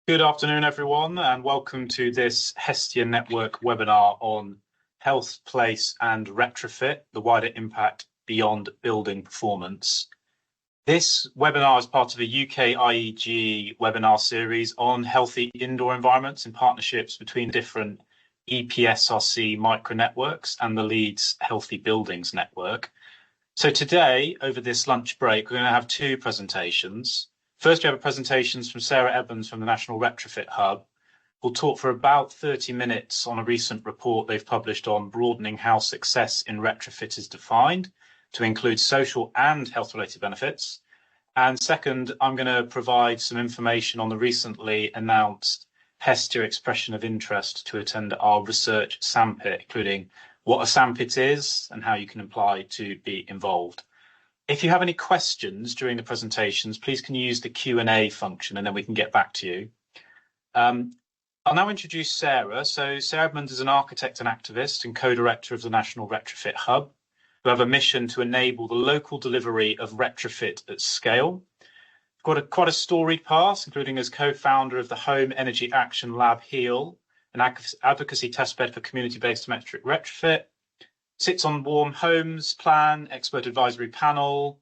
Good afternoon, everyone, and welcome to this HESTIA Network webinar on health, place, and retrofit, the wider impact beyond building performance. This webinar is part of a UK IEG webinar series on healthy indoor environments in partnerships between different EPSRC micro-networks and the Leeds Healthy Buildings Network. So today, over this lunch break, we're going to have two presentations. First, we have presentations from Sara Edmonds from the National Retrofit Hub. We'll talk for about 30 minutes on a recent report they've published on broadening how success in retrofit is defined to include social and health-related benefits. And second, I'm going to provide some information on the recently announced HESTIA expression of interest to attend our research sandpit, including what a sandpit is and how you can apply to be involved. If you have any questions during the presentations, please can you use the Q&A function and then we can get back to you. I'll now introduce Sara. So Sara Edmonds is an architect and activist and co-director of the National Retrofit Hub, who have a mission to enable the local delivery of retrofit at scale. Got quite a storied past, including as co-founder of the Home Energy Action Lab HEAL, an advocacy testbed for community-based domestic retrofit. Sits on Warm Homes Plan, Expert Advisory Panel,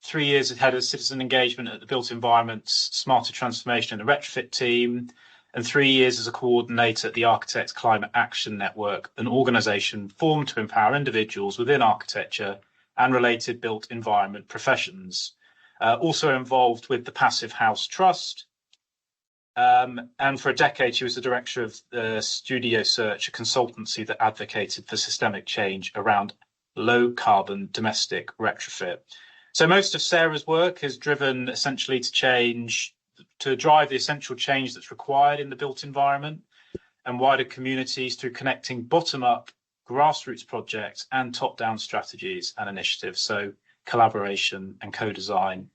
3 years as Head of Citizen Engagement at the Built Environment's Smarter Transformation and the Retrofit Team, and 3 years as a coordinator at the Architects Climate Action Network, an organisation formed to empower individuals within architecture and related built environment professions. Also involved with the Passive House Trust, and for a decade, she was the director of the Studio Search, a consultancy that advocated for systemic change around low-carbon domestic retrofit. So most of Sara's work has driven essentially to drive the essential change that's required in the built environment and wider communities through connecting bottom-up grassroots projects and top-down strategies and initiatives. So collaboration and co-design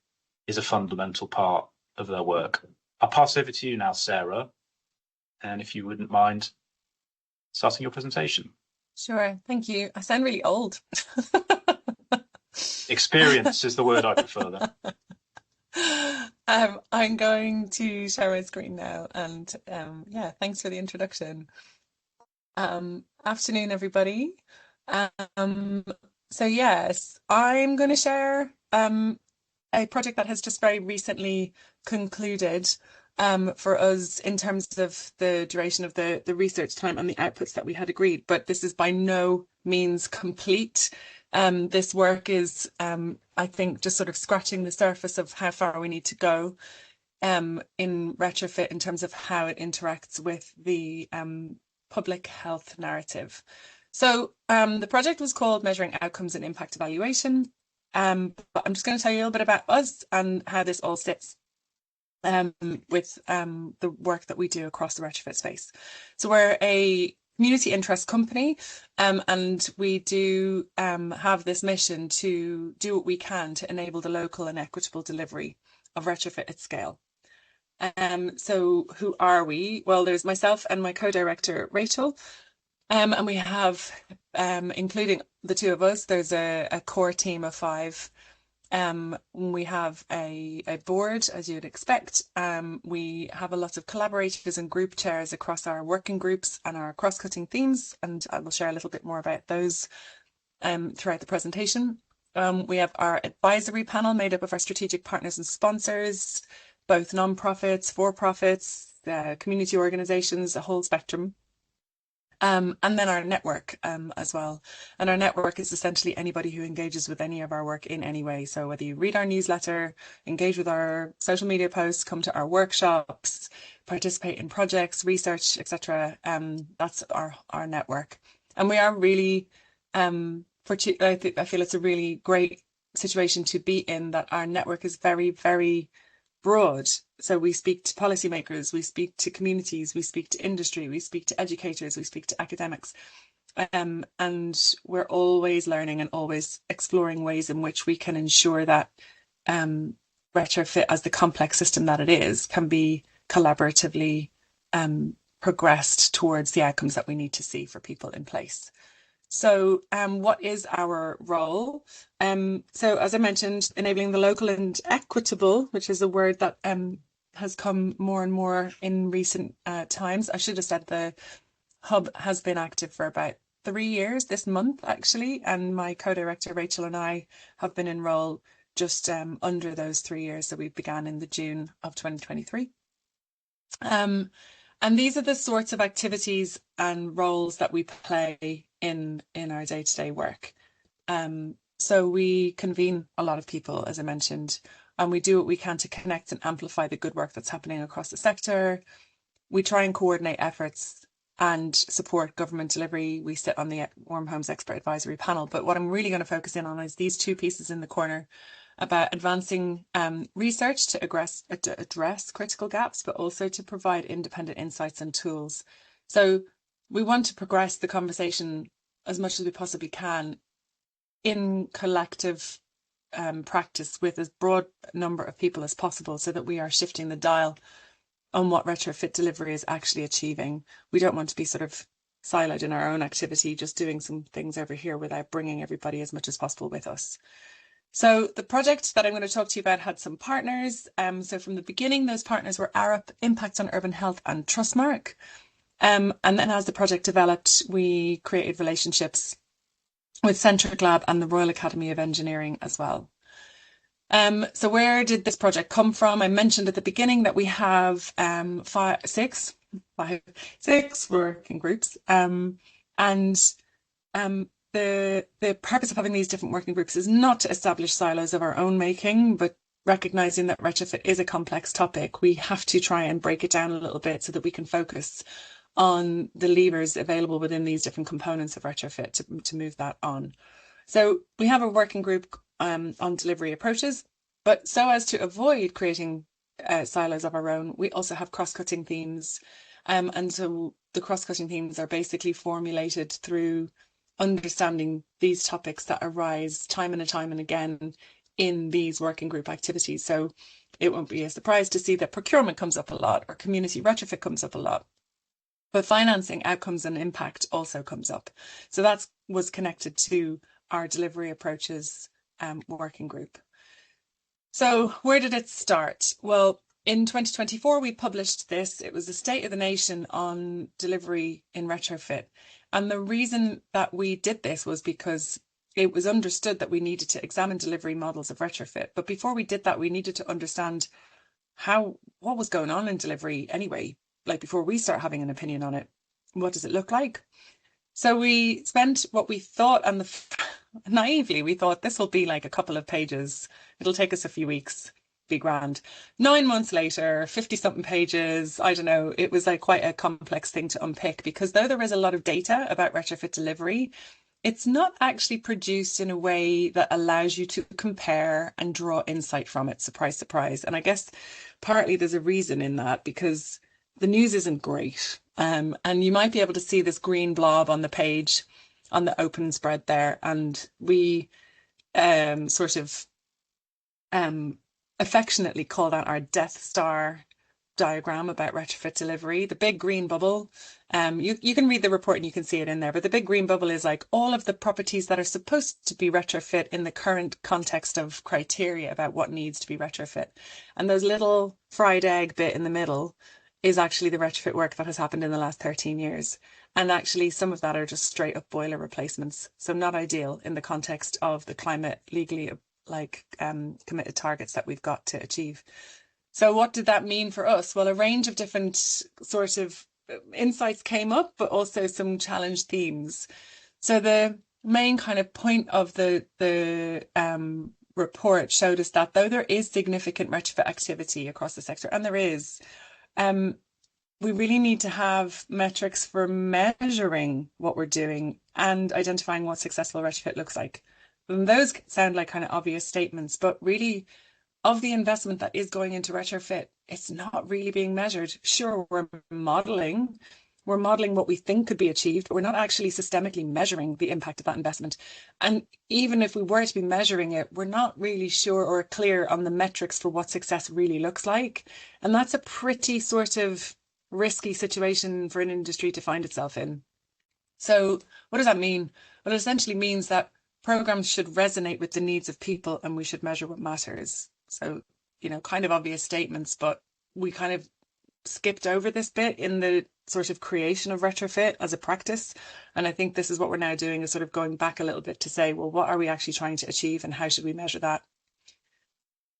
is a fundamental part of their work. I'll pass over to you now, Sara, and if you wouldn't mind starting your presentation. Sure, thank you. I sound really old. Experience is the word I prefer there. I'm going to share my screen now, and yeah, thanks for the introduction. Afternoon, everybody. So yes, I'm going to share a project that has just very recently concluded for us in terms of the duration of the research time and the outputs that we had agreed, but this is by no means complete. This work is, I think, just sort of scratching the surface of how far we need to go in retrofit in terms of how it interacts with the public health narrative. So the project was called Measuring Outcomes and Impact Evaluation. But I'm just going to tell you a little bit about us and how this all sits with the work that we do across the retrofit space. So we're a community interest company, and we do have this mission to do what we can to enable the local and equitable delivery of retrofit at scale. So who are we? Well, there's myself and my co-director, Rachel. And we have, including the two of us, there's a core team of 5. We have a board, as you'd expect. We have a lot of collaborators and group chairs across our working groups and our cross-cutting themes, and I will share a little bit more about those throughout the presentation. We have our advisory panel made up of our strategic partners and sponsors, both non-profits, for-profits, community organisations, a whole spectrum. And then our network as well. And our network is essentially anybody who engages with any of our work in any way. So whether you read our newsletter, engage with our social media posts, come to our workshops, participate in projects, research, etc., that's our network. And we are really, I feel it's a really great situation to be in, that our network is very, very broad. So we speak to policymakers, we speak to communities, we speak to industry, we speak to educators, we speak to academics, and we're always learning and always exploring ways in which we can ensure that retrofit, as the complex system that it is, can be collaboratively progressed towards the outcomes that we need to see for people in place. So what is our role? So as I mentioned, enabling the local and equitable, which is a word that has come more and more in recent times. I should have said the hub has been active for about 3 years this month, actually, and my co-director Rachel and I have been in role just under those 3 years. So we began in the June of 2023. And these are the sorts of activities and roles that we play in our day-to-day work. So we convene a lot of people, as I mentioned, and we do what we can to connect and amplify the good work that's happening across the sector. We try and coordinate efforts and support government delivery. We sit on the Warm Homes Expert Advisory Panel, but what I'm really going to focus in on is these two pieces in the corner about advancing research to address critical gaps, but also to provide independent insights and tools. So we want to progress the conversation as much as we possibly can in collective practice with as broad a number of people as possible, so that we are shifting the dial on what retrofit delivery is actually achieving. We don't want to be sort of siloed in our own activity, just doing some things over here without bringing everybody as much as possible with us. So the project that I'm going to talk to you about had some partners. So from the beginning, those partners were Arup, Impact on Urban Health and Trustmark. And then as the project developed, we created relationships with Centric Lab and the Royal Academy of Engineering as well. So where did this project come from? I mentioned at the beginning that we have six working groups. The purpose of having these different working groups is not to establish silos of our own making, but recognizing that retrofit is a complex topic. We have to try and break it down a little bit so that we can focus on the levers available within these different components of retrofit to move that on. So we have a working group on delivery approaches, but so as to avoid creating silos of our own, we also have cross-cutting themes. And so the cross-cutting themes are basically formulated through understanding these topics that arise time and again in these working group activities. So it won't be a surprise to see that procurement comes up a lot, or community retrofit comes up a lot. But financing, outcomes and impact also comes up. So that was connected to our delivery approaches working group. So where did it start? Well, in 2024, we published this. It was the State of the Nation on delivery in retrofit. And the reason that we did this was because it was understood that we needed to examine delivery models of retrofit. But before we did that, we needed to understand what was going on in delivery anyway. Like, before we start having an opinion on it, what does it look like? So we spent what we thought, and naively, we thought this will be like a couple of pages. It'll take us a few weeks, be grand. 9 months later, 50-something pages, I don't know, it was like quite a complex thing to unpick, because though there is a lot of data about retrofit delivery, it's not actually produced in a way that allows you to compare and draw insight from it. Surprise, surprise. And I guess partly there's a reason in that, because the news isn't great. And you might be able to see this green blob on the page on the open spread there. And we affectionately call that our Death Star diagram about retrofit delivery. The big green bubble, you can read the report and you can see it in there, but the big green bubble is like all of the properties that are supposed to be retrofit in the current context of criteria about what needs to be retrofit. And those little fried egg bit in the middle is actually the retrofit work that has happened in the last 13 years. And actually some of that are just straight up boiler replacements. So not ideal in the context of the climate legally committed targets that we've got to achieve. So what did that mean for us? Well, a range of different sort of insights came up, but also some challenge themes. So the main kind of point of the report showed us that though there is significant retrofit activity across the sector, and there is, we really need to have metrics for measuring what we're doing and identifying what successful retrofit looks like. And those sound like kind of obvious statements, but really, of the investment that is going into retrofit, it's not really being measured. Sure, we're modelling what we think could be achieved, but we're not actually systemically measuring the impact of that investment. And even if we were to be measuring it, we're not really sure or clear on the metrics for what success really looks like. And that's a pretty sort of risky situation for an industry to find itself in. So what does that mean? Well, it essentially means that programs should resonate with the needs of people and we should measure what matters. So, kind of obvious statements, but we kind of skipped over this bit in the sort of creation of retrofit as a practice. And I think this is what we're now doing, is sort of going back a little bit to say, well, what are we actually trying to achieve and how should we measure that?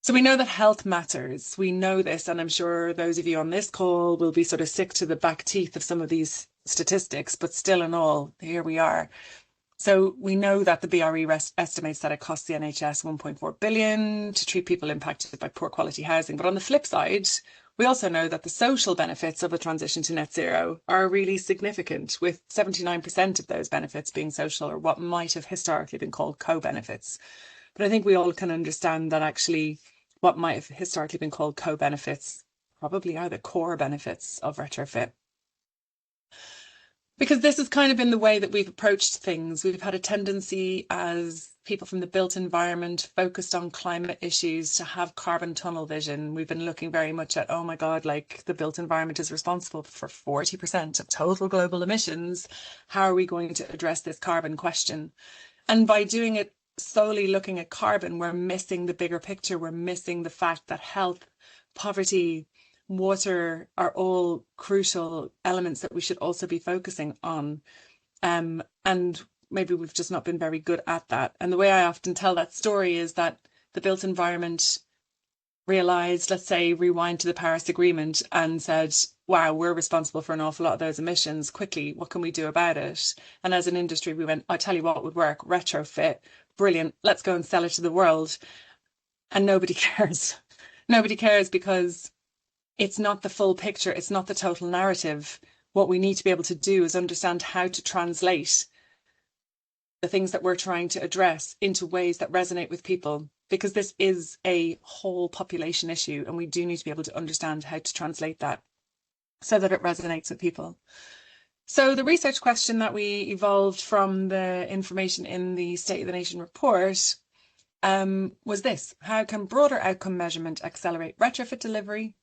So we know that health matters. We know this, and I'm sure those of you on this call will be sort of sick to the back teeth of some of these statistics, but still in all, here we are. So we know that the BRE estimates that it costs the NHS 1.4 billion to treat people impacted by poor quality housing. But on the flip side, we also know that the social benefits of a transition to net zero are really significant, with 79% of those benefits being social, or what might have historically been called co-benefits. But I think we all can understand that actually what might have historically been called co-benefits probably are the core benefits of retrofit. Because this has kind of been the way that we've approached things. We've had a tendency as people from the built environment focused on climate issues to have carbon tunnel vision. We've been looking very much at, oh my God, like the built environment is responsible for 40% of total global emissions. How are we going to address this carbon question? And by doing it solely looking at carbon, we're missing the bigger picture. We're missing the fact that health, poverty, water are all crucial elements that we should also be focusing on. And maybe we've just not been very good at that. And the way I often tell that story is that the built environment realised, let's say, rewind to the Paris Agreement and said, wow, we're responsible for an awful lot of those emissions. Quickly, what can we do about it? And as an industry, we went, I'll tell you what would work, retrofit. Brilliant. Let's go and sell it to the world. And nobody cares. Nobody cares because it's not the full picture. It's not the total narrative. What we need to be able to do is understand how to translate the things that we're trying to address into ways that resonate with people, because this is a whole population issue and we do need to be able to understand how to translate that so that it resonates with people. So the research question that we evolved from the information in the State of the Nation report was this: how can broader outcome measurement accelerate retrofit delivery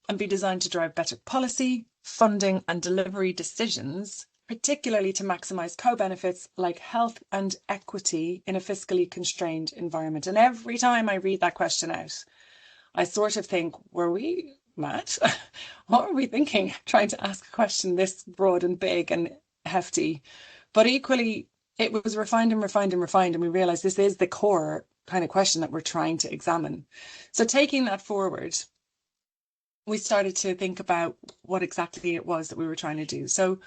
and be designed to drive better policy, funding and delivery decisions, particularly to maximise co-benefits like health and equity in a fiscally constrained environment? And every time I read that question out, I sort of think, were we mad? What were we thinking, trying to ask a question this broad and big and hefty? But equally, it was refined and refined and refined, and we realised this is the core kind of question that we're trying to examine. So taking that forward, we started to think about what exactly it was that we were trying to do. So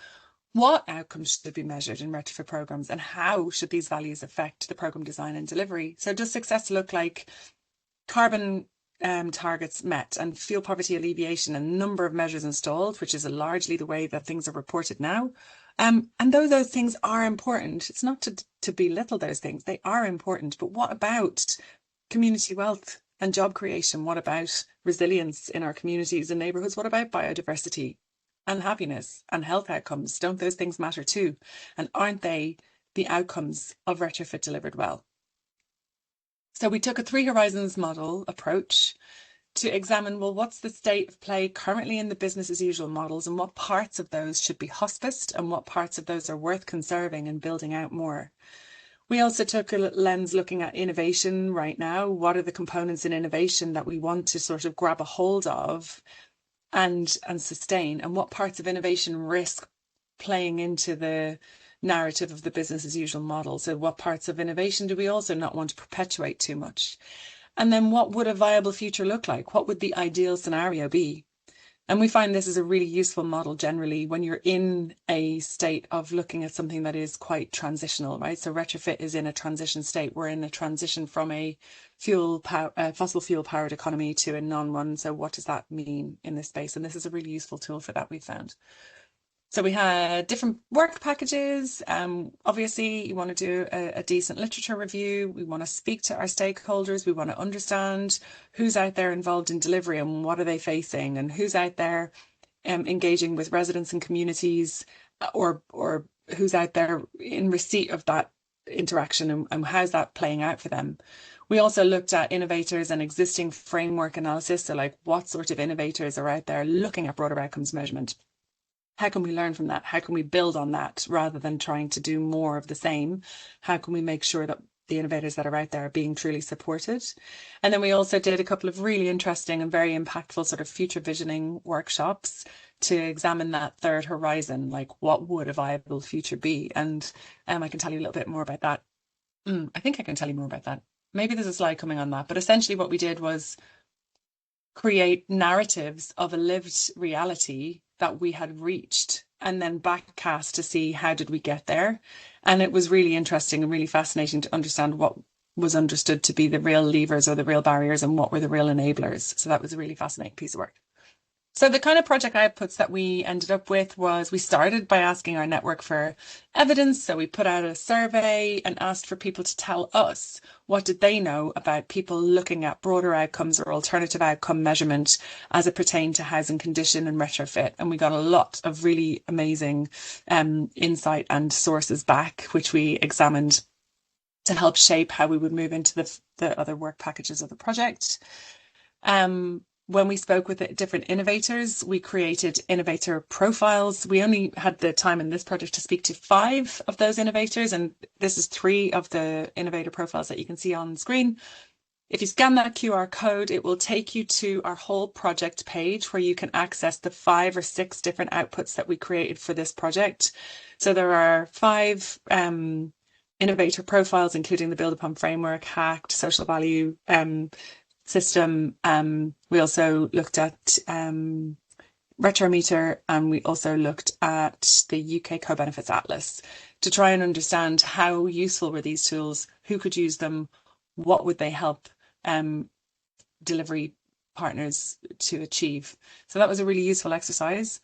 what outcomes should be measured in retrofit programs, and how should these values affect the program design and delivery? So does success look like carbon targets met and fuel poverty alleviation and number of measures installed, which is largely the way that things are reported now? And though those things are important, it's not to belittle those things. They are important. But what about community wealth and job creation? What about resilience in our communities and neighbourhoods? What about biodiversity and happiness and health outcomes? Don't those things matter too? And aren't they the outcomes of retrofit delivered well? So we took a 3 horizons model approach to examine, well, what's the state of play currently in the business as usual models, and what parts of those should be hospiced and what parts of those are worth conserving and building out more. We also took a lens looking at innovation right now. What are the components in innovation that we want to sort of grab a hold of and sustain, and what parts of innovation risk playing into the narrative of the business as usual model? So what parts of innovation do we also not want to perpetuate too much? And then what would a viable future look like? What would the ideal scenario be? And we find this is a really useful model generally when you're in a state of looking at something that is quite transitional, right? So retrofit is in a transition state. We're in a transition from a fossil fuel powered economy to a non-one. So what does that mean in this space? And this is a really useful tool for that, we found. So we had different work packages. Obviously, you want to do a decent literature review. We want to speak to our stakeholders. We want to understand who's out there involved in delivery and what are they facing, and who's out there engaging with residents and communities, or who's out there in receipt of that interaction, and how's that playing out for them. We also looked at innovators and existing framework analysis. So like, what sort of innovators are out there looking at broader outcomes measurement? How can we learn from that? How can we build on that rather than trying to do more of the same? How can we make sure that the innovators that are out there are being truly supported. And then we also did a couple of really interesting and very impactful sort of future visioning workshops to examine that third horizon, like what would a viable future be? And I can tell you a little bit more about that. I think I can tell you more about that. Maybe there's a slide coming on that. But essentially what we did was create narratives of a lived reality that we had reached and then backcast to see how did we get there. And it was really interesting and really fascinating to understand what was understood to be the real levers or the real barriers and what were the real enablers. So that was a really fascinating piece of work. So the kind of project outputs that we ended up with was we started by asking our network for evidence. So we put out a survey and asked for people to tell us what did they know about people looking at broader outcomes or alternative outcome measurement as it pertained to housing condition and retrofit. And we got a lot of really amazing insight and sources back, which we examined to help shape how we would move into the other work packages of the project. When we spoke with different innovators, we created innovator profiles. We only had the time in this project to speak to 5 of those innovators, and this is 3 of the innovator profiles that you can see on screen. If you scan that QR code, it will take you to our whole project page where you can access the 5 or 6 different outputs that we created for this project. So there are 5 innovator profiles, including the Build Upon Framework, HACT, social value system. We also looked at Retrometer, and we also looked at the UK Co-Benefits Atlas to try and understand how useful were these tools, who could use them, what would they help delivery partners to achieve. So that was a really useful exercise.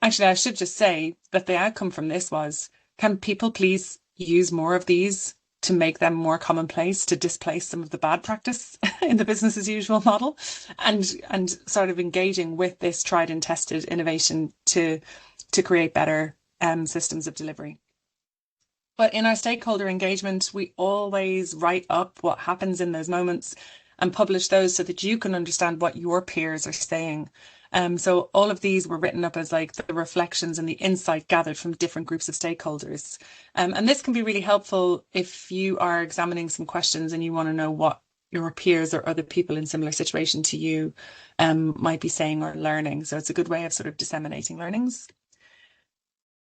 Actually, I should just say that the outcome from this was, can people please use more of these to make them more commonplace, to displace some of the bad practice in the business as usual model, and sort of engaging with this tried and tested innovation to create better systems of delivery. But in our stakeholder engagement, we always write up what happens in those moments and publish those so that you can understand what your peers are saying. So all of these were written up as like the reflections and the insight gathered from different groups of stakeholders. And this can be really helpful if you are examining some questions and you want to know what your peers or other people in similar situation to you might be saying or learning. So it's a good way of sort of disseminating learnings.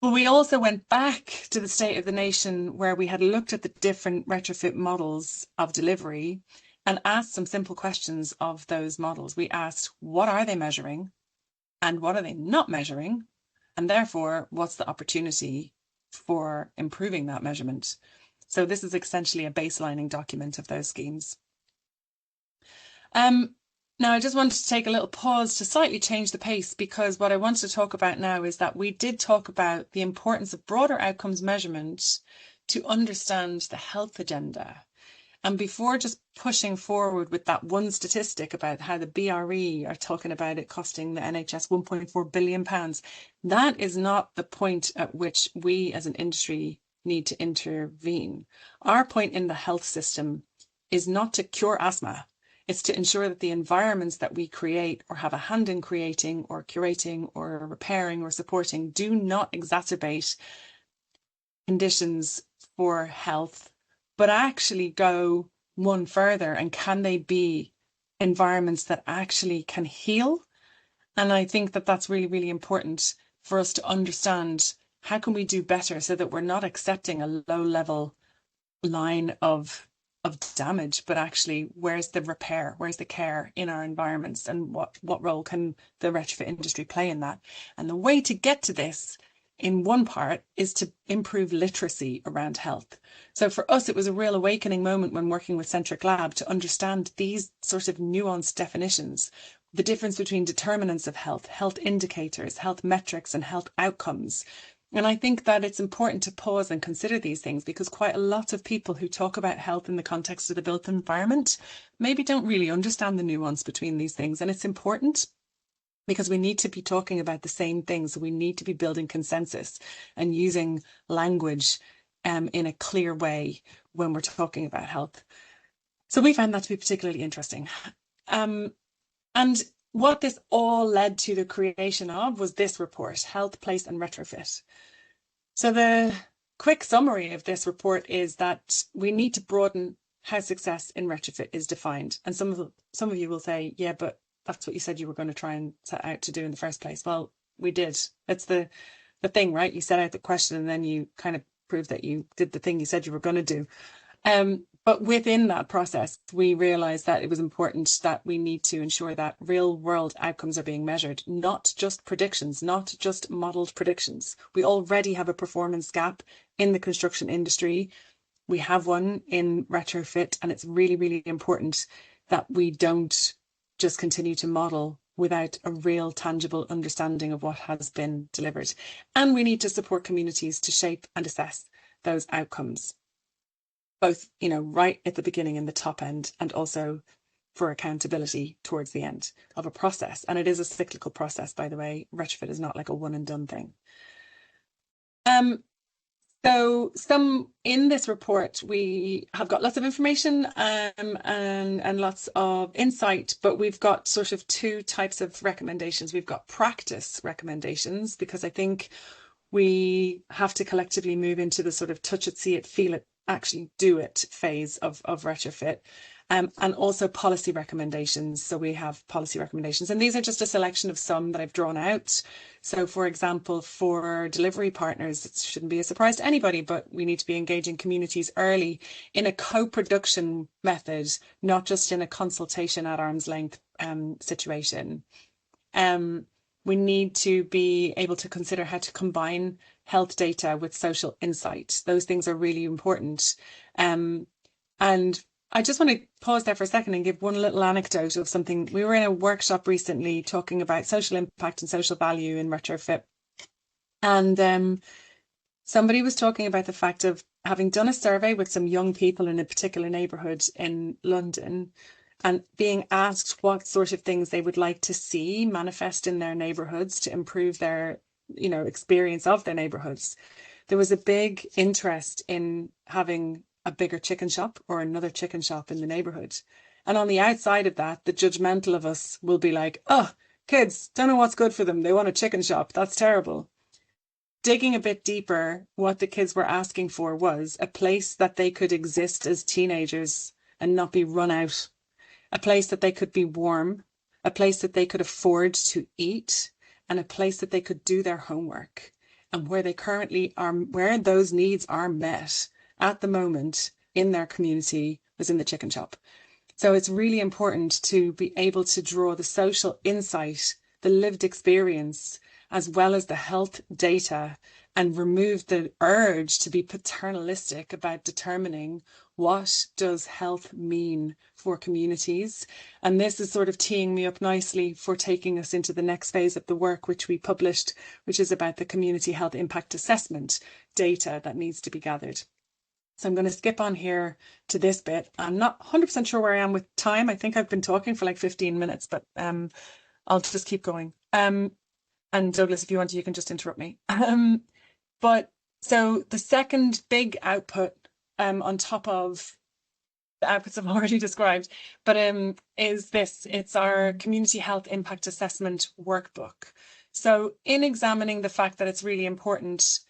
But we also went back to the State of the Nation where we had looked at the different retrofit models of delivery and asked some simple questions of those models. We asked, what are they measuring and what are they not measuring? And therefore, what's the opportunity for improving that measurement? So this is essentially a baselining document of those schemes. Now, I just wanted to take a little pause to slightly change the pace, because what I want to talk about now is that we did talk about the importance of broader outcomes measurement to understand the health agenda. And before just pushing forward with that one statistic about how the BRE are talking about it costing the NHS £1.4 billion, that is not the point at which we as an industry need to intervene. Our point in the health system is not to cure asthma. It's to ensure that the environments that we create or have a hand in creating or curating or repairing or supporting do not exacerbate conditions for health, but actually go one further, and can they be environments that actually can heal? And I think that that's really, really important for us to understand how can we do better so that we're not accepting a low level line of damage, but actually where's the repair, where's the care in our environments, and what role can the retrofit industry play in that? And the way to get to this in one part is to improve literacy around health. So for us, it was a real awakening moment when working with Centric Lab to understand these sorts of nuanced definitions, the difference between determinants of health, health indicators, health metrics, and health outcomes. And I think that it's important to pause and consider these things, because quite a lot of people who talk about health in the context of the built environment maybe don't really understand the nuance between these things. And it's important, because we need to be talking about the same things. So we need to be building consensus and using language in a clear way when we're talking about health. So we found that to be particularly interesting. And what this all led to the creation of was this report, Health, Place and Retrofit. So the quick summary of this report is that we need to broaden how success in retrofit is defined. And some of you will say, yeah, but that's what you said you were going to try and set out to do in the first place. Well, we did. It's the thing, right? You set out the question and then you kind of prove that you did the thing you said you were going to do. But within that process, we realized that it was important that we need to ensure that real world outcomes are being measured, not just predictions, not just modeled predictions. We already have a performance gap in the construction industry. We have one in retrofit, and it's really, really important that we don't just continue to model without a real tangible understanding of what has been delivered. And we need to support communities to shape and assess those outcomes, both, right at the beginning in the top end, and also for accountability towards the end of a process. And it is a cyclical process, by the way. Retrofit is not like a one and done thing. So in this report, we have got lots of information and lots of insight, but we've got sort of two types of recommendations. We've got practice recommendations, because I think we have to collectively move into the sort of touch it, see it, feel it, actually do it phase of retrofit. And also policy recommendations. So we have policy recommendations, and these are just a selection of some that I've drawn out. So, for example, for delivery partners, it shouldn't be a surprise to anybody, but we need to be engaging communities early in a co-production method, not just in a consultation at arm's length situation. We need to be able to consider how to combine health data with social insight. Those things are really important. And I just want to pause there for a second and give one little anecdote of something. We were in a workshop recently talking about social impact and social value in retrofit. And somebody was talking about the fact of having done a survey with some young people in a particular neighbourhood in London and being asked what sort of things they would like to see manifest in their neighbourhoods to improve their, experience of their neighbourhoods. There was a big interest in having a bigger chicken shop or another chicken shop in the neighborhood. And on the outside of that, the judgmental of us will be like, oh, kids don't know what's good for them. They want a chicken shop. That's terrible. Digging a bit deeper, what the kids were asking for was a place that they could exist as teenagers and not be run out. A place that they could be warm, a place that they could afford to eat, and a place that they could do their homework. And where they currently are, where those needs are met at the moment in their community was in the chicken shop. So it's really important to be able to draw the social insight, the lived experience, as well as the health data, and remove the urge to be paternalistic about determining what does health mean for communities. And this is sort of teeing me up nicely for taking us into the next phase of the work which we published, which is about the community health impact assessment data that needs to be gathered. So I'm going to skip on here to this bit. I'm not 100% sure where I am with time. I think I've been talking for like 15 minutes, but I'll just keep going. And Douglas, if you want to, you can just interrupt me. But so the second big output on top of the outputs I've already described, but is this. It's our community health impact assessment workbook. So in examining the fact that it's really important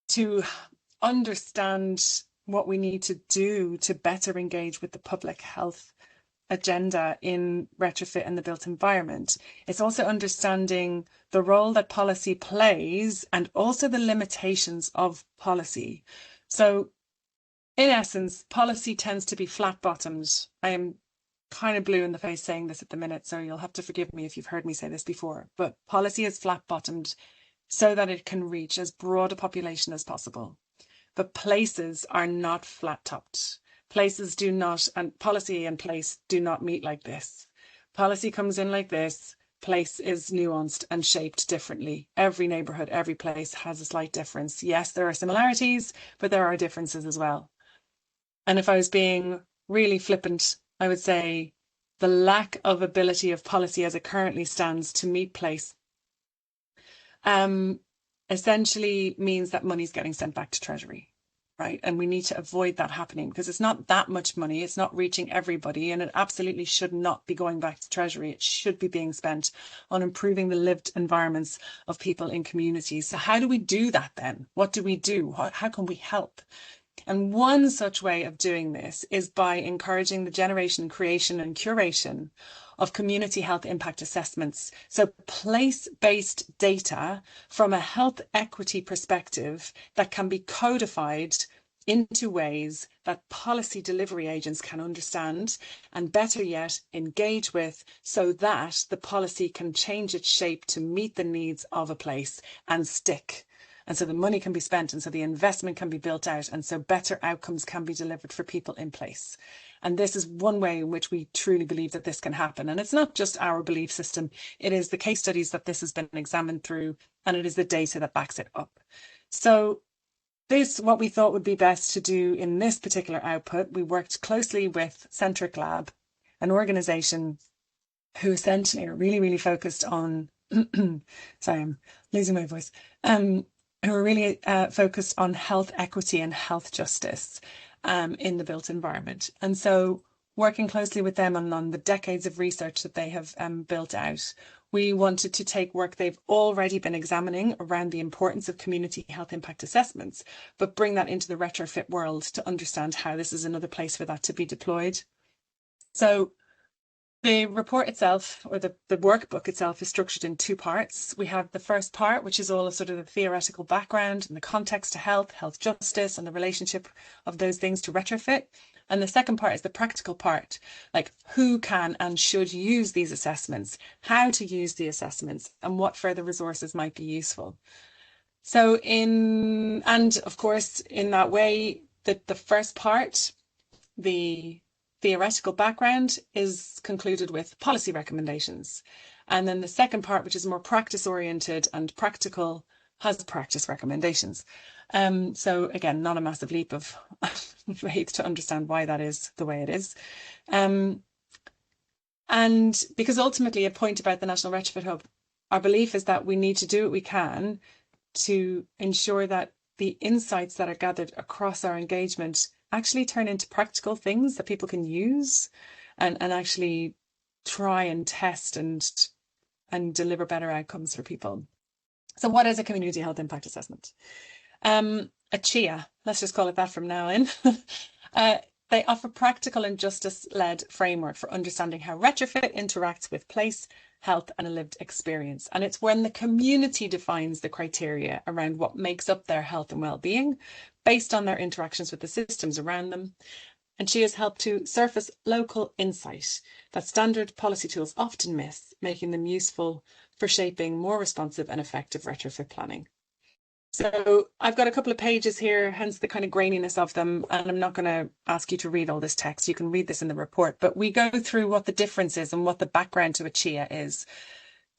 to understand what we need to do to better engage with the public health agenda in retrofit and the built environment, it's also understanding the role that policy plays and also the limitations of policy. So in essence, policy tends to be flat-bottomed. I am kind of blue in the face saying this at the minute, so you'll have to forgive me if you've heard me say this before, but policy is flat-bottomed so that it can reach as broad a population as possible. But places are not flat-topped. Places do not, and policy and place do not meet like this. Policy comes in like this. Place is nuanced and shaped differently. Every neighbourhood, every place has a slight difference. Yes, there are similarities, but there are differences as well. And if I was being really flippant, I would say the lack of ability of policy as it currently stands to meet place essentially means that money's getting sent back to Treasury. right? And we need to avoid that happening because it's not that much money. It's not reaching everybody, and it absolutely should not be going back to Treasury. It should be being spent on improving the lived environments of people in communities. So how do we do that then? What do we do? How can we help? And one such way of doing this is by encouraging the generation, creation and curation of community health impact assessments. So place-based data from a health equity perspective that can be codified into ways that policy delivery agents can understand and, better yet, engage with, so that the policy can change its shape to meet the needs of a place and stick. And so the money can be spent, and so the investment can be built out, and so better outcomes can be delivered for people in place. And this is one way in which we truly believe that this can happen. And it's not just our belief system, it is the case studies that this has been examined through, and it is the data that backs it up. So this, what we thought would be best to do in this particular output, we worked closely with Centric Lab, an organisation who essentially are really focused on, sorry, I'm losing my voice, who are really focused on health equity and health justice in the built environment. And so working closely with them on the decades of research that they have built out, we wanted to take work they've already been examining around the importance of community health impact assessments, but bring that into the retrofit world to understand how this is another place for that to be deployed. So the report itself, or the workbook itself, is structured in two parts. We have the first part, which is all of sort of the theoretical background and the context to health, health justice, and the relationship of those things to retrofit. And the second part is the practical part, like who can and should use these assessments, how to use the assessments, and what further resources might be useful. So and of course, in that way, the first part, the theoretical background, is concluded with policy recommendations. And then the second part, which is more practice oriented and practical, has practice recommendations. So again, not a massive leap of faith to understand why that is the way it is. And because ultimately a point about the National Retrofit Hub, our belief is that we need to do what we can to ensure that the insights that are gathered across our engagement actually turn into practical things that people can use and actually try and test and deliver better outcomes for people. So what is a community health impact assessment? A HESTIA, let's just call it that from now in. They offer practical and justice-led framework for understanding how retrofit interacts with place, health and a lived experience. And it's when the community defines the criteria around what makes up their health and well-being based on their interactions with the systems around them. And she has helped to surface local insight that standard policy tools often miss, making them useful for shaping more responsive and effective retrofit planning. So I've got a couple of pages here, hence the kind of graininess of them, and I'm not going to ask you to read all this text. You can read this in the report, but we go through what the difference is and what the background to a HESTIA is.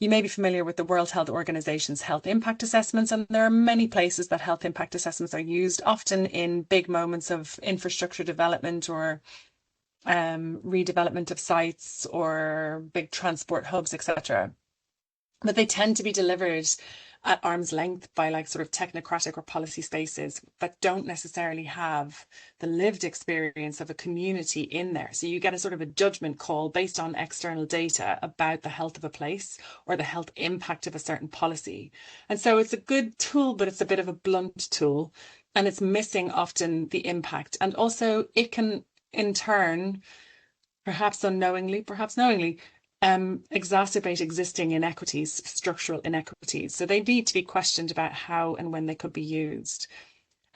You may be familiar with the World Health Organization's health impact assessments, and there are many places that health impact assessments are used, often in big moments of infrastructure development or redevelopment of sites or big transport hubs, etc. But they tend to be delivered at arm's length by like sort of technocratic or policy spaces that don't necessarily have the lived experience of a community in there. So you get a sort of a judgment call based on external data about the health of a place or the health impact of a certain policy. And so it's a good tool, but it's a bit of a blunt tool, and it's missing often the impact. And also it can in turn, perhaps unknowingly, perhaps knowingly, exacerbate existing inequities, structural inequities. So they need to be questioned about how and when they could be used.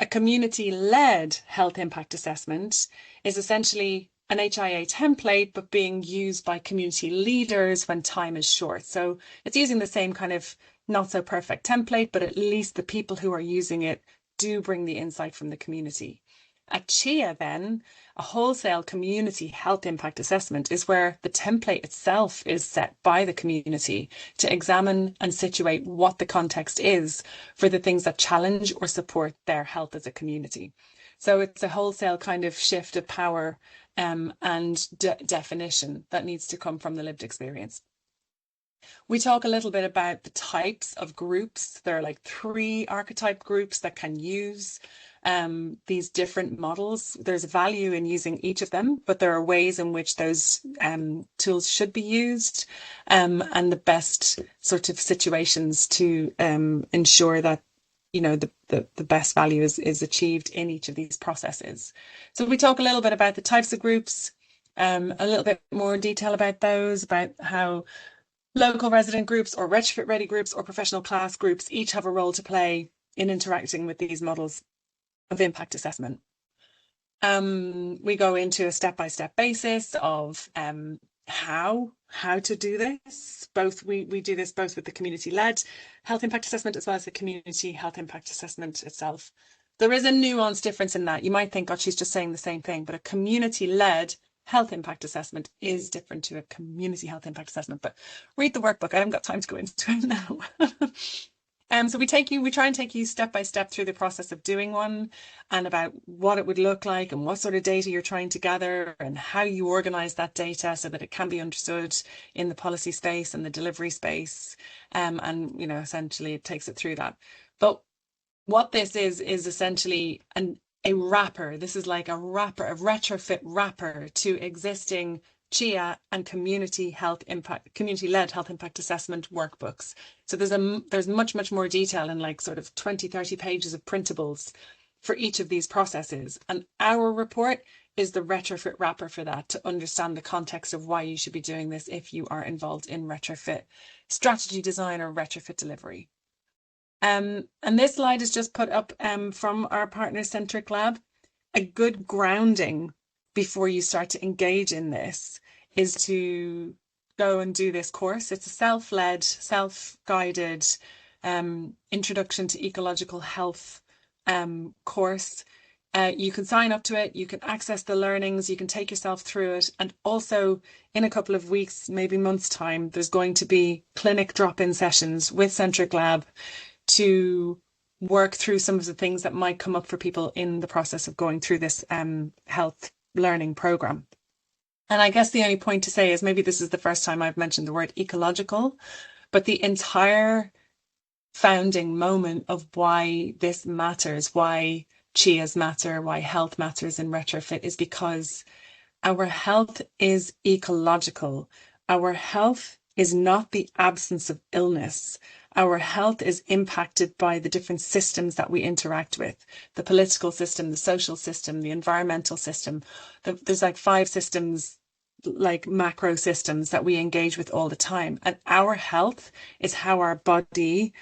A community-led health impact assessment is essentially an HIA template, but being used by community leaders when time is short. So it's using the same kind of not so perfect template, but at least the people who are using it do bring the insight from the community. A HESTIA then, a wholesale community health impact assessment, is where the template itself is set by the community to examine and situate what the context is for the things that challenge or support their health as a community. So it's a wholesale kind of shift of power and definition that needs to come from the lived experience. We talk a little bit about the types of groups. There are like 3 archetype groups that can use these different models. There's value in using each of them, but there are ways in which those tools should be used, and the best sort of situations to ensure that the best value is achieved in each of these processes. So we talk a little bit about the types of groups, a little bit more detail about those, about how local resident groups or retrofit ready groups or professional class groups each have a role to play in interacting with these models of impact assessment. We go into a step-by-step basis of how to do this. We do this both with the community-led health impact assessment as well as the community health impact assessment itself. There is a nuanced difference in that. You might think, oh, she's just saying the same thing, but a community-led health impact assessment is different to a community health impact assessment. But read the workbook. I haven't got time to go into it now. So we try and take you step by step through the process of doing one, and about what it would look like and what sort of data you're trying to gather and how you organise that data so that it can be understood in the policy space and the delivery space. And essentially it takes it through that. But what this is essentially a wrapper. This is like a retrofit wrapper to existing HESTIA and community-led health impact assessment workbooks. So there's much more detail in like sort of 20-30 pages of printables for each of these processes. And our report is the retrofit wrapper for that, to understand the context of why you should be doing this if you are involved in retrofit strategy design or retrofit delivery. And this slide is just put up from our partner-centric lab. A good grounding before you start to engage in this is to go and do this course. It's a self-led, self-guided introduction to ecological health course. You can sign up to it, you can access the learnings, you can take yourself through it. And also in a couple of weeks, maybe months' time, there's going to be clinic drop-in sessions with Centric Lab to work through some of the things that might come up for people in the process of going through this health learning program. And I guess the only point to say is, maybe this is the first time I've mentioned the word ecological, but the entire founding moment of why this matters, why HESTIAs matter, why health matters in retrofit, is because our health is ecological. Our health is not the absence of illness. Our health is impacted by the different systems that we interact with: the political system, the social system, the environmental system. There's like 5 systems, like macro systems, that we engage with all the time. And our health is how our body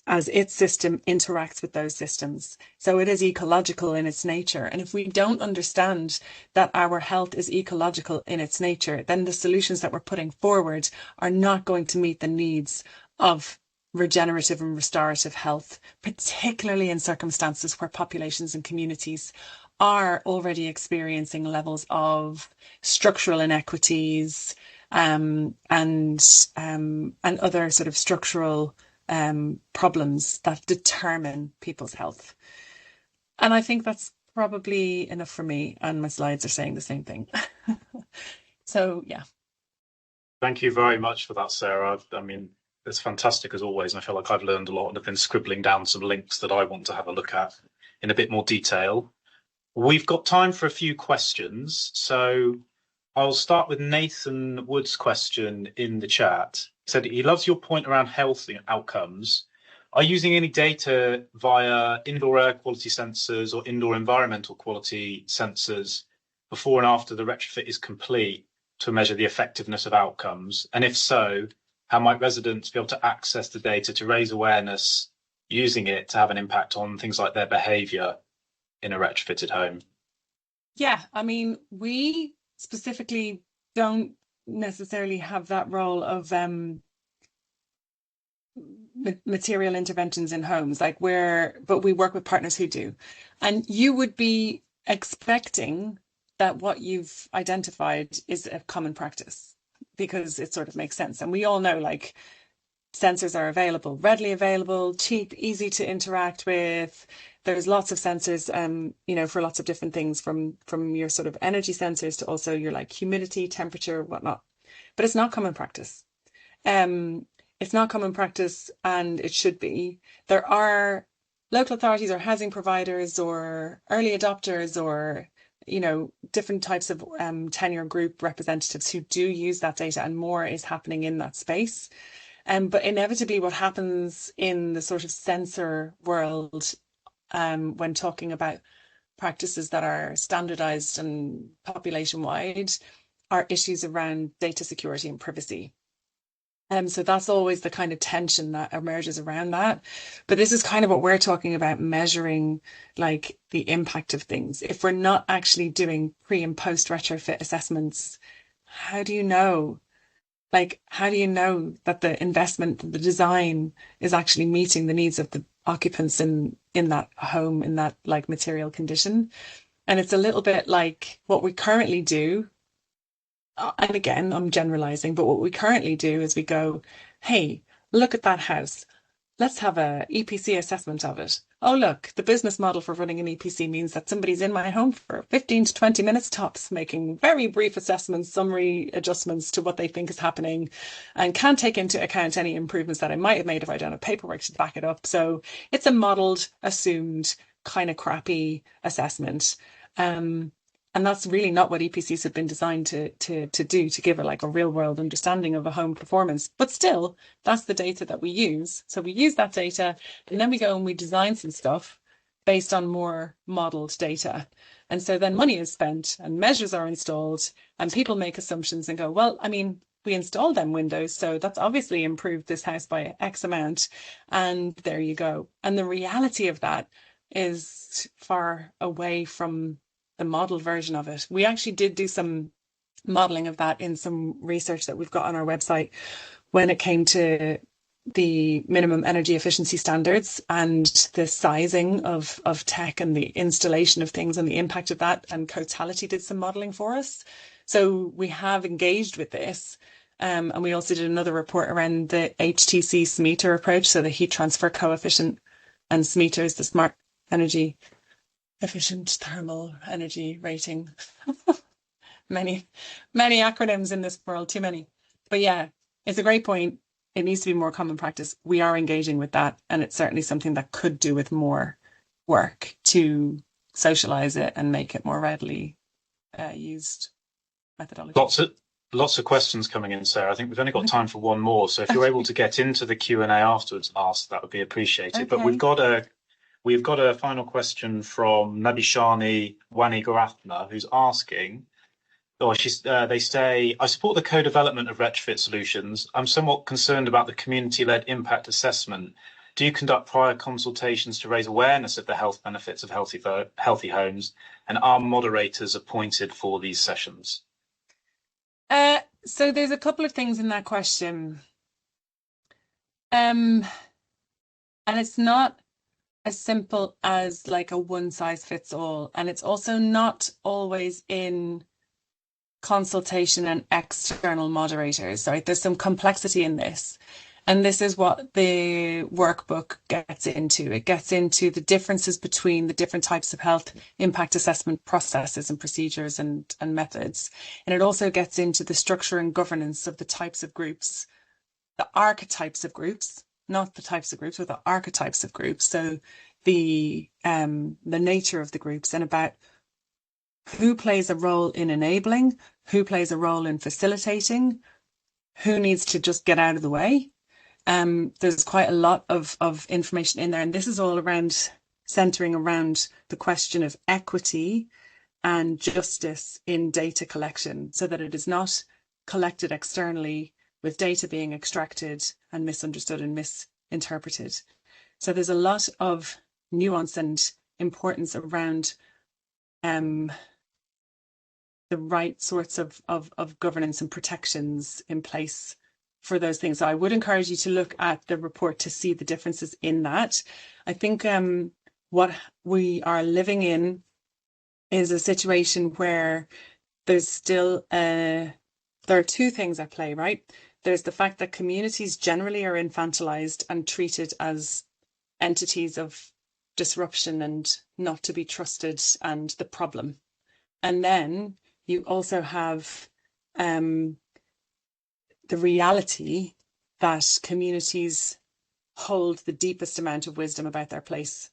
as its system interacts with those systems. So it is ecological in its nature. And if we don't understand that our health is ecological in its nature, then the solutions that we're putting forward are not going to meet the needs of regenerative and restorative health, particularly in circumstances where populations and communities are already experiencing levels of structural inequities and other sort of structural problems that determine people's health. And I think that's probably enough for me, and my slides are saying the same thing. So, yeah. Thank you very much for that, Sarah. I mean, it's fantastic as always, and I feel like I've learned a lot and have been scribbling down some links that I want to have a look at in a bit more detail. We've got time for a few questions, so I'll start with Nathan Wood's question in the chat. He said he loves your point around health outcomes. Are you using any data via indoor air quality sensors or indoor environmental quality sensors before and after the retrofit is complete to measure the effectiveness of outcomes? And if so, how might residents be able to access the data to raise awareness using it to have an impact on things like their behaviour in a retrofitted home? Yeah, I mean, we specifically don't necessarily have that role of material interventions in homes, but we work with partners who do. And you would be expecting that what you've identified is a common practice, because it sort of makes sense. And we all know, like, sensors are available, readily available, cheap, easy to interact with. There's lots of sensors, for lots of different things, from your sort of energy sensors to also your like humidity, temperature, whatnot. But it's not common practice. It's not common practice, and it should be. There are local authorities or housing providers or early adopters or, you know, different types of tenure group representatives who do use that data, and more is happening in that space. But inevitably what happens in the sort of sensor world when talking about practices that are standardized and population wide are issues around data security and privacy. So that's always the kind of tension that emerges around that. But this is kind of what we're talking about, measuring like the impact of things. If we're not actually doing pre and post retrofit assessments, how do you know? Like, how do you know that the investment, the design is actually meeting the needs of the occupants in that home, in that like material condition? And it's a little bit like what we currently do. And again, I'm generalizing, but what we currently do is we go, hey, look at that house. Let's have a EPC assessment of it. Oh, look, the business model for running an EPC means that somebody's in my home for 15 to 20 minutes tops, making very brief assessments, summary adjustments to what they think is happening, and can't take into account any improvements that I might have made if I don't have paperwork to back it up. So it's a modeled, assumed, kind of crappy assessment. And that's really not what EPCs have been designed to do, to give a real world understanding of a home performance. But still, that's the data that we use. So we use that data, and then we go and we design some stuff based on more modeled data. And so then money is spent and measures are installed and people make assumptions and go, well, I mean, we installed them windows, so that's obviously improved this house by X amount. And there you go. And the reality of that is far away from the model version of it. We actually did do some modeling of that in some research that we've got on our website when it came to the minimum energy efficiency standards and the sizing of tech and the installation of things and the impact of that. And Cotality did some modeling for us. So we have engaged with this. And we also did another report around the HTC SMETR approach, so the heat transfer coefficient, and SMETR is the smart energy efficient thermal energy rating. many acronyms in this world, too many. But yeah, it's a great point. It needs to be more common practice. We are engaging with that, and it's certainly something that could do with more work to socialize it and make it more readily used methodology. Lots of questions coming in, Sarah. I think we've only got time for one more, so if you're able to get into the Q&A afterwards and ask, that would be appreciated. Okay. But we've got a final question from Nabishani Wanigaratna, who's asking, they say, I support the co-development of retrofit solutions. I'm somewhat concerned about the community-led impact assessment. Do you conduct prior consultations to raise awareness of the health benefits of healthy homes? And are moderators appointed for these sessions? So there's a couple of things in that question. And it's not as simple as like a one size fits all. And it's also not always in consultation and external moderators, right? There's some complexity in this. And this is what the workbook gets into. It gets into the differences between the different types of health impact assessment processes and procedures and methods. And it also gets into the structure and governance of the types of groups, the archetypes of groups, not the types of groups, but the archetypes of groups. So the nature of the groups, and about who plays a role in enabling, who plays a role in facilitating, who needs to just get out of the way. There's quite a lot of information in there, and this is all around centering around the question of equity and justice in data collection, so that it is not collected externally with data being extracted and misunderstood and misinterpreted. So there's a lot of nuance and importance around the right sorts of governance and protections in place for those things. So I would encourage you to look at the report to see the differences in that. I think what we are living in is a situation where there's still there are two things at play, right? There's the fact that communities generally are infantilized and treated as entities of disruption and not to be trusted and the problem. And then you also have the reality that communities hold the deepest amount of wisdom about their place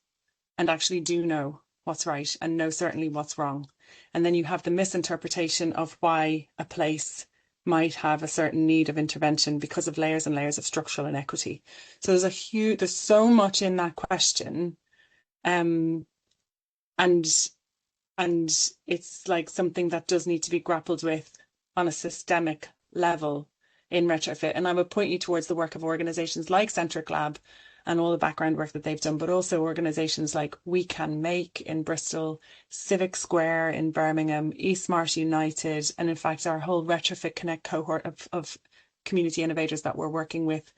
and actually do know what's right and know certainly what's wrong. And then you have the misinterpretation of why a place might have a certain need of intervention because of layers and layers of structural inequity. So there's so much in that question. And it's like something that does need to be grappled with on a systemic level in retrofit. And I would point you towards the work of organisations like Centric Lab and all the background work that they've done, but also organisations like We Can Make in Bristol, Civic Square in Birmingham, eSmart United, and in fact our whole Retrofit Connect cohort of community innovators that we're working with,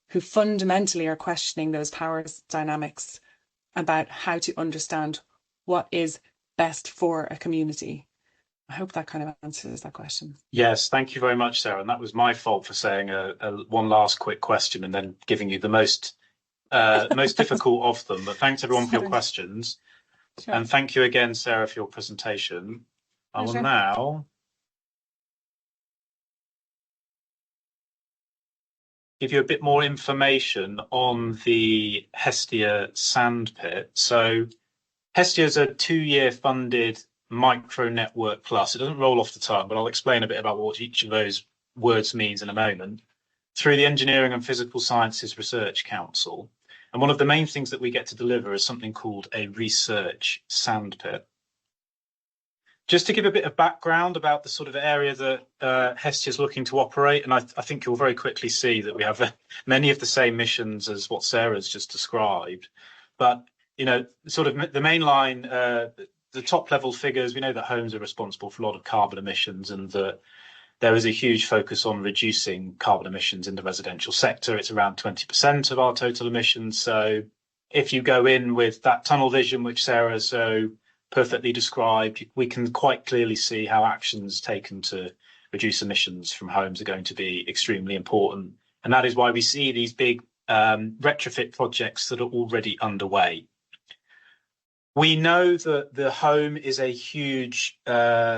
who fundamentally are questioning those power dynamics about how to understand what is best for a community. I hope that kind of answers that question. Yes, thank you very much, Sarah. And that was my fault for saying one last quick question and then giving you the most difficult of them. But thanks everyone for your questions. Sure. And thank you again, Sarah, for your presentation. I will now give you a bit more information on the HESTIA Sandpit. So HESTIA is a 2-year funded micro network plus. It doesn't roll off the tongue, but I'll explain a bit about what each of those words means in a moment. Through the Engineering and Physical Sciences Research Council. And one of the main things that we get to deliver is something called a research sandpit. Just to give a bit of background about the sort of area that HESTIA is looking to operate, and I think you'll very quickly see that we have many of the same missions as what Sarah's just described. But, you know, sort of the main line, the top level figures, we know that homes are responsible for a lot of carbon emissions and that there is a huge focus on reducing carbon emissions in the residential sector. It's around 20% of our total emissions. So if you go in with that tunnel vision, which Sarah so perfectly described, we can quite clearly see how actions taken to reduce emissions from homes are going to be extremely important. And that is why we see these big retrofit projects that are already underway. We know that the home is a huge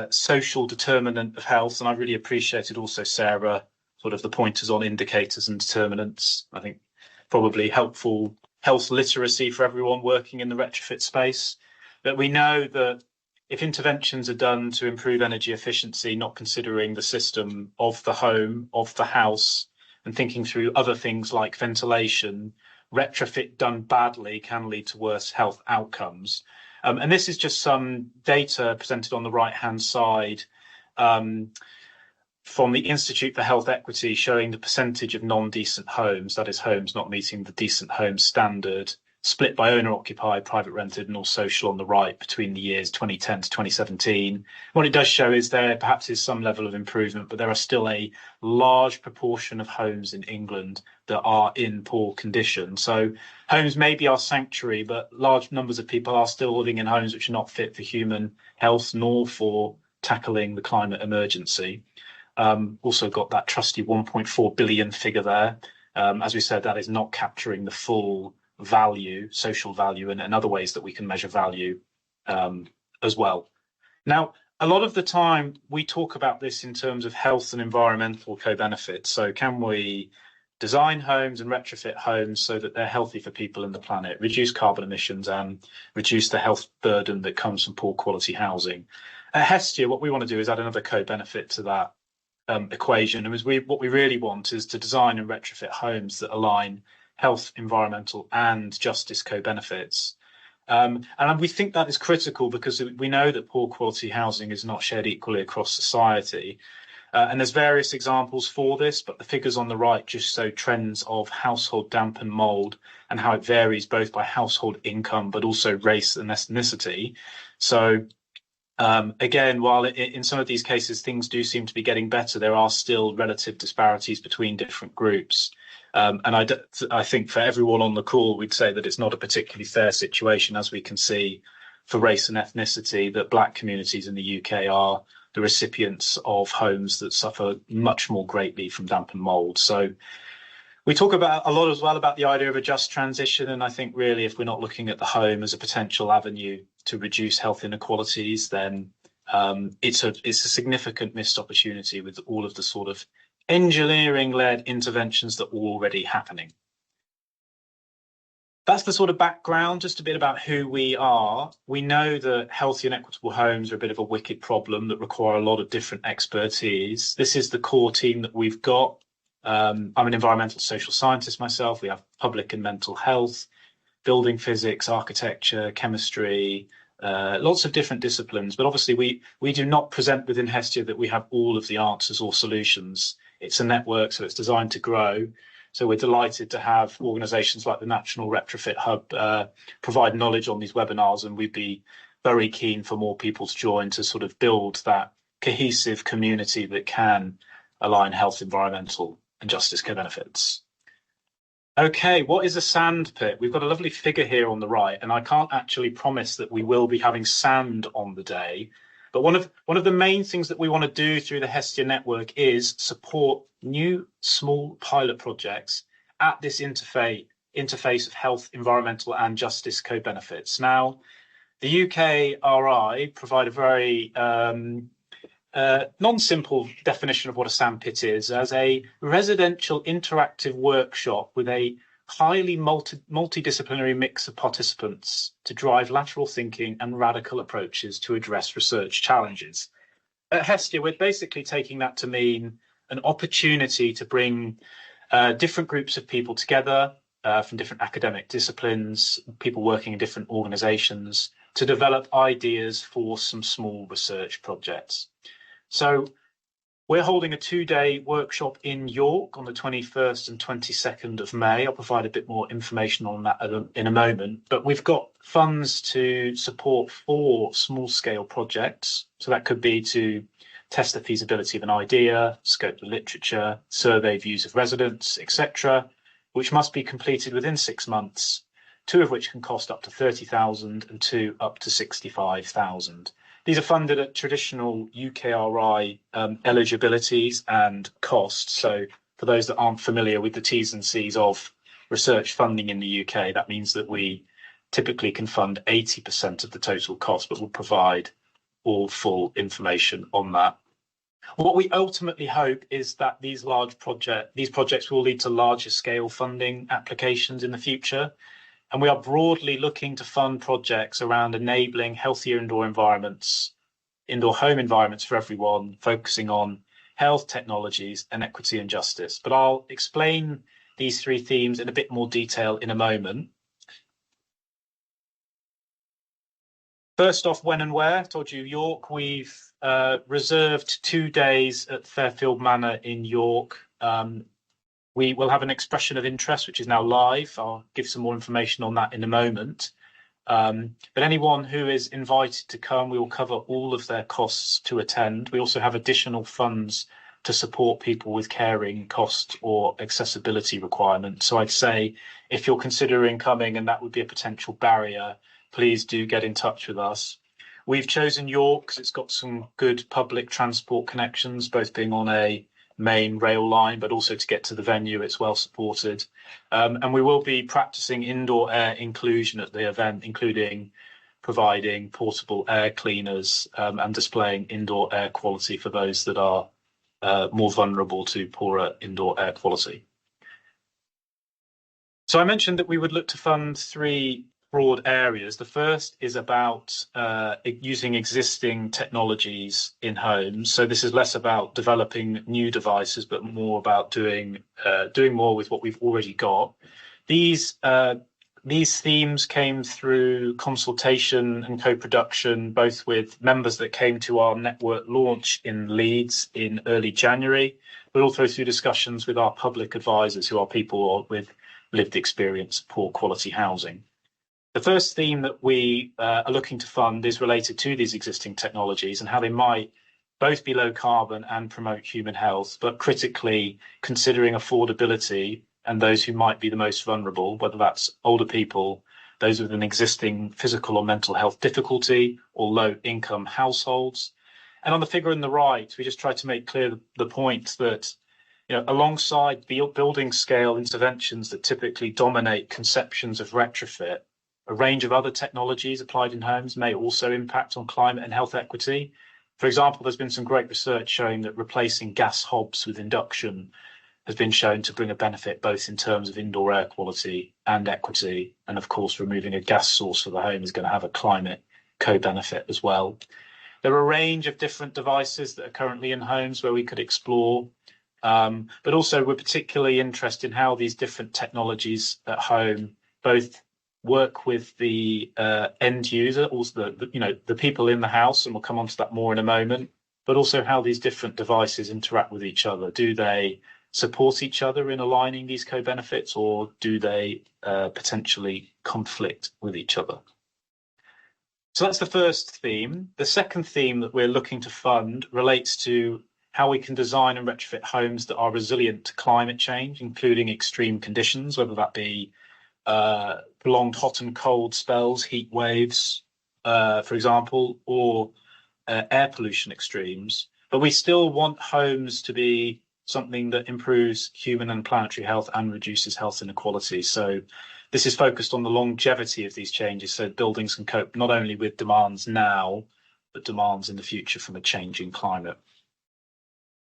social determinant of health, and I really appreciated also, Sarah, sort of the pointers on indicators and determinants. I think probably helpful health literacy for everyone working in the retrofit space. But we know that if interventions are done to improve energy efficiency, not considering the system of the home, of the house, and thinking through other things like ventilation, retrofit done badly can lead to worse health outcomes. And this is just some data presented on the right-hand side from the Institute for Health Equity showing the percentage of non-decent homes, that is homes not meeting the decent home standard, split by owner-occupied, private rented and all social on the right between the years 2010 to 2017. What it does show is there perhaps is some level of improvement, but there are still a large proportion of homes in England that are in poor condition. So homes may be our sanctuary, but large numbers of people are still living in homes which are not fit for human health nor for tackling the climate emergency. Also got that trusty 1.4 billion figure there. As we said, that is not capturing the full value, social value, and other ways that we can measure value as well. Now, a lot of the time we talk about this in terms of health and environmental co-benefits. So can we design homes and retrofit homes so that they're healthy for people and the planet, reduce carbon emissions and reduce the health burden that comes from poor quality housing? At HESTIA, what we want to do is add another co-benefit to that equation. And what we really want is to design and retrofit homes that align health, environmental and justice co-benefits. And we think that is critical because we know that poor quality housing is not shared equally across society. And there's various examples for this, but the figures on the right just show trends of household damp and mould and how it varies both by household income, but also race and ethnicity. So again, while in some of these cases things do seem to be getting better, there are still relative disparities between different groups. And I think for everyone on the call, we'd say that it's not a particularly fair situation, as we can see for race and ethnicity, that Black communities in the UK are the recipients of homes that suffer much more greatly from damp and mould. So we talk about a lot as well about the idea of a just transition. And I think really, if we're not looking at the home as a potential avenue to reduce health inequalities, then it's a significant missed opportunity with all of the sort of engineering-led interventions that are already happening. That's the sort of background, just a bit about who we are. We know that healthy and equitable homes are a bit of a wicked problem that require a lot of different expertise. This is the core team that we've got. I'm an environmental social scientist myself. We have public and mental health, building physics, architecture, chemistry, lots of different disciplines. But obviously we do not present within HESTIA that we have all of the answers or solutions. It's a network, so it's designed to grow. So we're delighted to have organisations like the National Retrofit Hub provide knowledge on these webinars, and we'd be very keen for more people to join to sort of build that cohesive community that can align health, environmental and justice co-benefits. Okay, what is a sandpit? We've got a lovely figure here on the right, and I can't actually promise that we will be having sand on the day. But one of the main things that we want to do through the HESTIA network is support new small pilot projects at this interface of health, environmental and justice co-benefits. Now, the UKRI provide a very non-simple definition of what a sandpit is as a residential interactive workshop with a highly multidisciplinary mix of participants to drive lateral thinking and radical approaches to address research challenges. At HESTIA, we're basically taking that to mean an opportunity to bring different groups of people together from different academic disciplines, people working in different organisations, to develop ideas for some small research projects. So we're holding a 2-day workshop in York on the 21st and 22nd of May. I'll provide a bit more information on that in a moment, but we've got funds to support 4 small-scale projects. So that could be to test the feasibility of an idea, scope the literature, survey views of residents, etc., which must be completed within 6 months, 2 of which can cost up to 30,000 and 2 up to 65,000. These are funded at traditional UKRI eligibilities and costs. So for those that aren't familiar with the T's and C's of research funding in the UK, that means that we typically can fund 80% of the total cost, but we'll provide all full information on that. What we ultimately hope is that these projects will lead to larger scale funding applications in the future. And we are broadly looking to fund projects around enabling healthier indoor environments, indoor home environments for everyone, focusing on health, technologies, and equity and justice. But I'll explain these 3 themes in a bit more detail in a moment. First off, when and where. I told you York. We've reserved 2 days at Fairfield Manor in York. We will have an expression of interest, which is now live. I'll give some more information on that in a moment. But anyone who is invited to come, we will cover all of their costs to attend. We also have additional funds to support people with caring cost or accessibility requirements. So I'd say if you're considering coming and that would be a potential barrier, please do get in touch with us. We've chosen York because it's got some good public transport connections, both being on a main rail line, but also to get to the venue, it's well supported. And we will be practicing indoor air inclusion at the event, including providing portable air cleaners and displaying indoor air quality for those that are more vulnerable to poorer indoor air quality. So I mentioned that we would look to fund 3 broad areas. The first is about using existing technologies in homes. So this is less about developing new devices, but more about doing more with what we've already got. These themes came through consultation and co-production, both with members that came to our network launch in Leeds in early January, but also through discussions with our public advisors, who are people with lived experience of poor quality housing. The first theme that we are looking to fund is related to these existing technologies and how they might both be low carbon and promote human health, but critically considering affordability and those who might be the most vulnerable, whether that's older people, those with an existing physical or mental health difficulty, or low income households. And on the figure on the right, we just try to make clear the point that, alongside building scale interventions that typically dominate conceptions of retrofit, a range of other technologies applied in homes may also impact on climate and health equity. For example, there's been some great research showing that replacing gas hobs with induction has been shown to bring a benefit both in terms of indoor air quality and equity. And of course, removing a gas source for the home is going to have a climate co-benefit as well. There are a range of different devices that are currently in homes where we could explore, but also we're particularly interested in how these different technologies at home both work with the end user, also the people in the house, and we'll come on to that more in a moment, but also how these different devices interact with each other. Do they support each other in aligning these co-benefits, or do they potentially conflict with each other? So that's the first theme. The second theme that we're looking to fund relates to how we can design and retrofit homes that are resilient to climate change, including extreme conditions, whether that be prolonged hot and cold spells, heat waves, for example, or air pollution extremes. But we still want homes to be something that improves human and planetary health and reduces health inequality. So this is focused on the longevity of these changes, so buildings can cope not only with demands now, but demands in the future from a changing climate.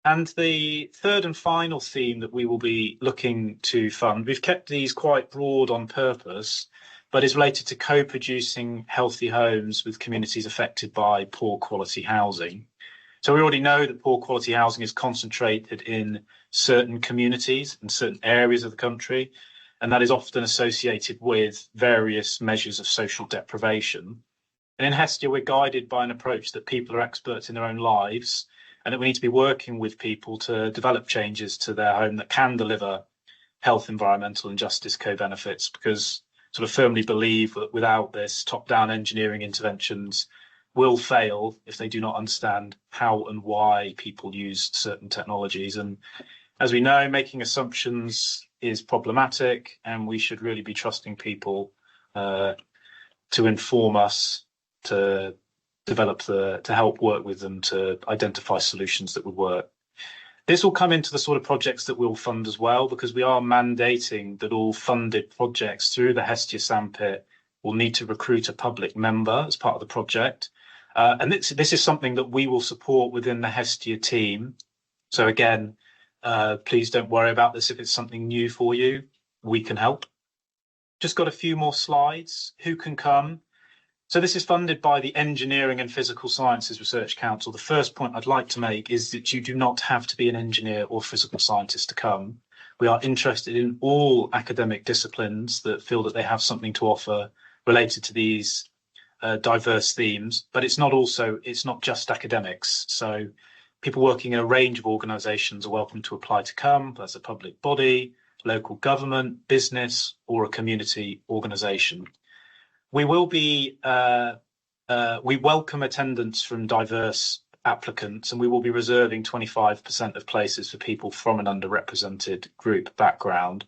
And the third and final theme that we will be looking to fund, we've kept these quite broad on purpose, but is related to co-producing healthy homes with communities affected by poor quality housing. So we already know that poor quality housing is concentrated in certain communities and certain areas of the country, and that is often associated with various measures of social deprivation. And in HESTIA, we're guided by an approach that people are experts in their own lives, and that we need to be working with people to develop changes to their home that can deliver health, environmental and justice co-benefits, because sort of firmly believe that without this, top-down engineering interventions will fail if they do not understand how and why people use certain technologies. And as we know, making assumptions is problematic, and we should really be trusting people to inform us, to develop to help work with them to identify solutions that would work. This will come into the sort of projects that we'll fund as well, because we are mandating that all funded projects through the HESTIA Sandpit will need to recruit a public member as part of the project. And this is something that we will support within the HESTIA team. So again, please don't worry about this if it's something new for you. We can help. Just got a few more slides. Who can come? So this is funded by the Engineering and Physical Sciences Research Council. The first point I'd like to make is that you do not have to be an engineer or physical scientist to come. We are interested in all academic disciplines that feel that they have something to offer related to these diverse themes, but it's not just academics. So people working in a range of organisations are welcome to apply to come as a public body, local government, business, or a community organisation. We will be, we welcome attendance from diverse applicants, and we will be reserving 25% of places for people from an underrepresented group background.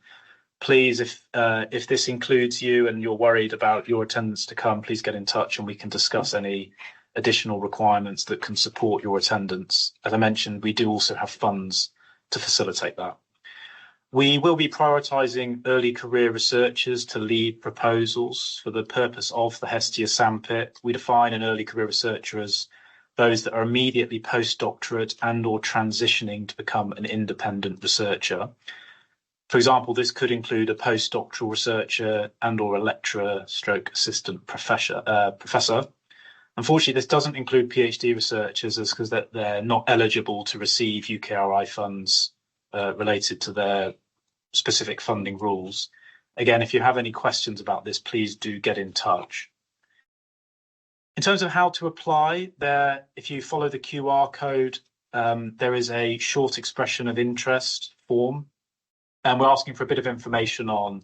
Please, if this includes you and you're worried about your attendance to come, please get in touch and we can discuss any additional requirements that can support your attendance. As I mentioned, we do also have funds to facilitate that. We will be prioritising early career researchers to lead proposals for the purpose of the HESTIA Sandpit. We define an early career researcher as those that are immediately postdoctorate and or transitioning to become an independent researcher. For example, this could include a postdoctoral researcher and or a lecturer stroke assistant professor. Unfortunately, this doesn't include PhD researchers because they're not eligible to receive UKRI funds related to their specific funding rules. Again, if you have any questions about this, please do get in touch. In terms of how to apply, if you follow the QR code, there is a short expression of interest form, and we're asking for a bit of information on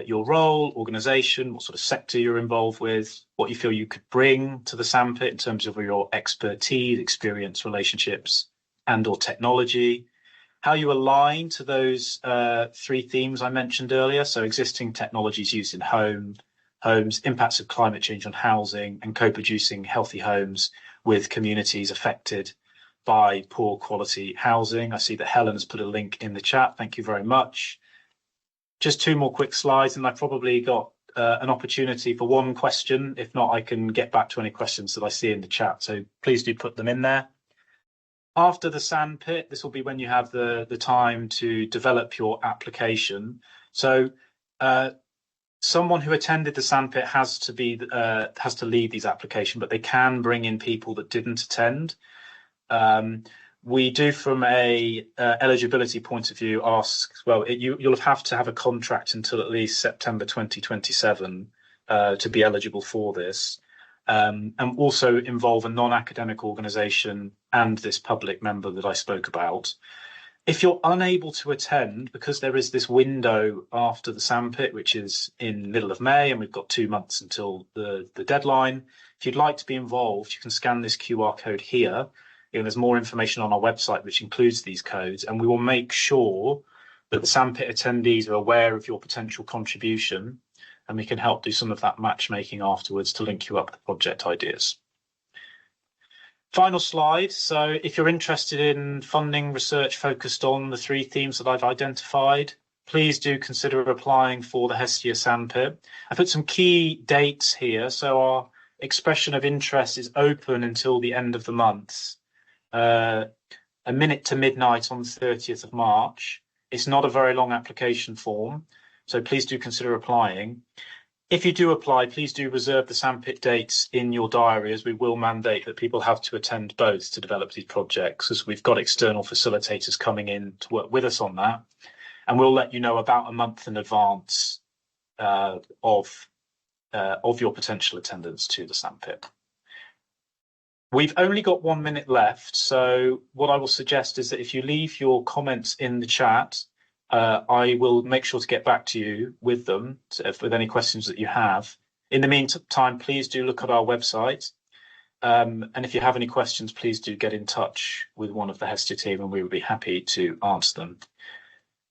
your role, organisation, what sort of sector you're involved with, what you feel you could bring to the Sandpit in terms of your expertise, experience, relationships, and or technology, how you align to those three themes I mentioned earlier, so existing technologies used in homes, impacts of climate change on housing, and co-producing healthy homes with communities affected by poor quality housing. I see that Helen has put a link in the chat. Thank you very much. Just two more quick slides, and I've probably got an opportunity for one question. If not, I can get back to any questions that I see in the chat. So please do put them in there. After the sandpit, this will be when you have the time to develop your application. So someone who attended the sandpit has to leave these applications, but they can bring in people that didn't attend. We do, from a eligibility point of view, ask, well, you'll have to have a contract until at least September 2027 to be eligible for this. And also involve a non-academic organisation and this public member that I spoke about. If you're unable to attend, because there is this window after the sandpit, which is in middle of May, and we've got 2 months until the deadline, if you'd like to be involved, you can scan this QR code here. And there's more information on our website which includes these codes, and we will make sure that the sandpit attendees are aware of your potential contribution, and we can help do some of that matchmaking afterwards to link you up with project ideas. Final slide. So if you're interested in funding research focused on the 3 themes that I've identified, please do consider applying for the HESTIA Sandpit. I put some key dates here. So our expression of interest is open until the end of the month, a minute to midnight on the 30th of March. It's not a very long application form, so please do consider applying. If you do apply, please do reserve the sandpit dates in your diary, as we will mandate that people have to attend both to develop these projects, as we've got external facilitators coming in to work with us on that. And we'll let you know about a month in advance of your potential attendance to the sandpit. We've only got 1 minute left, so what I will suggest is that if you leave your comments in the chat, I will make sure to get back to you with them, with any questions that you have. In the meantime, please do look at our website. And if you have any questions, please do get in touch with one of the HESTIA team, and we would be happy to answer them.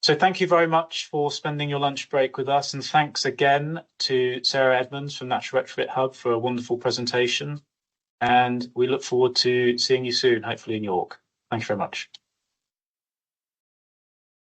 So thank you very much for spending your lunch break with us. And thanks again to Sara Edmonds from National Retrofit Hub for a wonderful presentation. And we look forward to seeing you soon, hopefully in York. Thank you very much.